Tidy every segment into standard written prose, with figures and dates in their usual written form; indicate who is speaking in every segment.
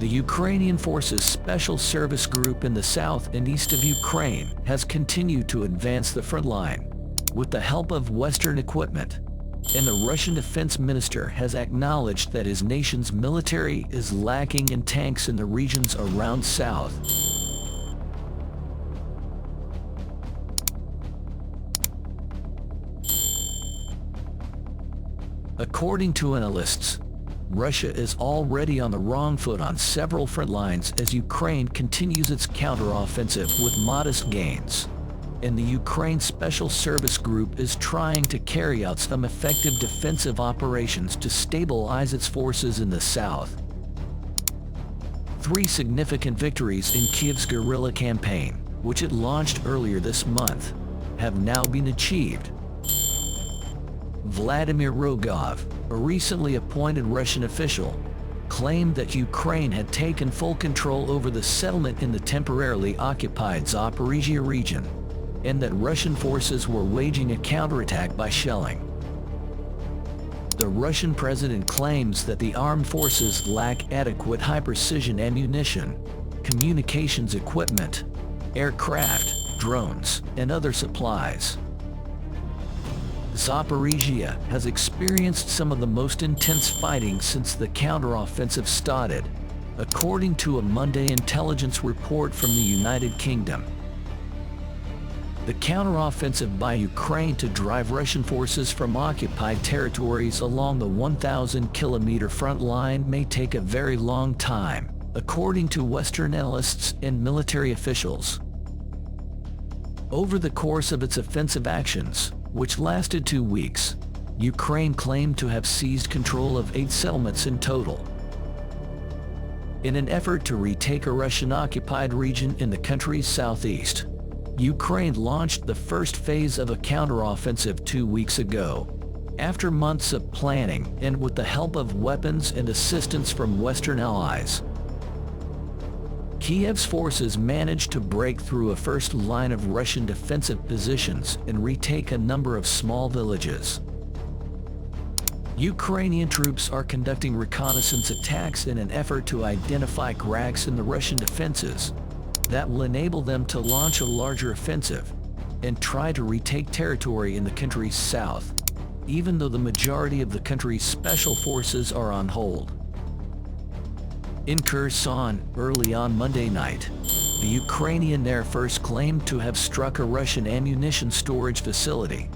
Speaker 1: The Ukrainian Forces Special Service Group in the south and east of Ukraine has continued to advance the front line with the help of Western equipment, and the Russian defense minister has acknowledged that his nation's military is lacking in tanks in the regions around south. According to analysts, Russia is already on the wrong foot on several front lines as Ukraine continues its counteroffensive with modest gains, and the Ukraine Special Service Group is trying to carry out some effective defensive operations to stabilize its forces in the south. 3 significant victories in Kyiv's guerrilla campaign, which it launched earlier this month, have now been achieved. Vladimir Rogov, a recently appointed Russian official, claimed that Ukraine had taken full control over the settlement in the temporarily occupied Zaporizhia region, and that Russian forces were waging a counterattack by shelling. The Russian president claims that the armed forces lack adequate high-precision ammunition, communications equipment, aircraft, drones, and other supplies. Zaporizhia has experienced some of the most intense fighting since the counteroffensive started, according to a Monday intelligence report from the United Kingdom. The counteroffensive by Ukraine to drive Russian forces from occupied territories along the 1,000-kilometer front line may take a very long time, according to Western analysts and military officials. Over the course of its offensive actions, which lasted 2 weeks, Ukraine claimed to have seized control of 8 settlements in total. In an effort to retake a Russian-occupied region in the country's southeast, Ukraine launched the first phase of a counteroffensive 2 weeks ago, after months of planning and with the help of weapons and assistance from Western allies. Kiev's forces managed to break through a first line of Russian defensive positions and retake a number of small villages. Ukrainian troops are conducting reconnaissance attacks in an effort to identify cracks in the Russian defenses that will enable them to launch a larger offensive and try to retake territory in the country's south, even though the majority of the country's special forces are on hold. In Kherson, early on Monday night, the Ukrainian Air Force claimed to have struck a Russian ammunition storage facility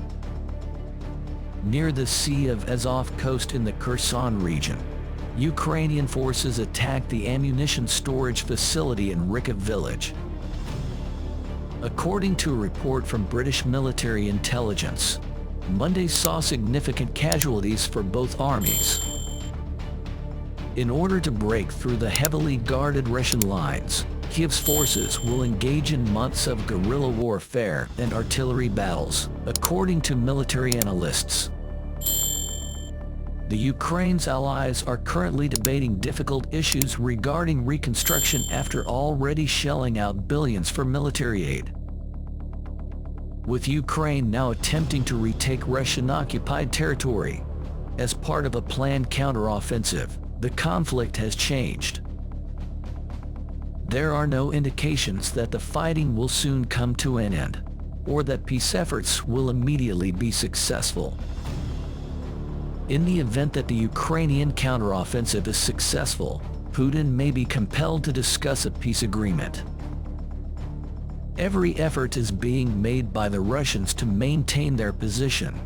Speaker 1: near the Sea of Azov coast in the Kherson region. Ukrainian forces attacked the ammunition storage facility in Rykov village. According to a report from British military intelligence, Monday saw significant casualties for both armies. In order to break through the heavily guarded Russian lines, Kiev's forces will engage in months of guerrilla warfare and artillery battles, according to military analysts. The Ukraine's allies are currently debating difficult issues regarding reconstruction after already shelling out billions for military aid. With Ukraine now attempting to retake Russian-occupied territory as part of a planned counteroffensive, the conflict has changed. There are no indications that the fighting will soon come to an end, or that peace efforts will immediately be successful. In the event that the Ukrainian counteroffensive is successful, Putin may be compelled to discuss a peace agreement. Every effort is being made by the Russians to maintain their position,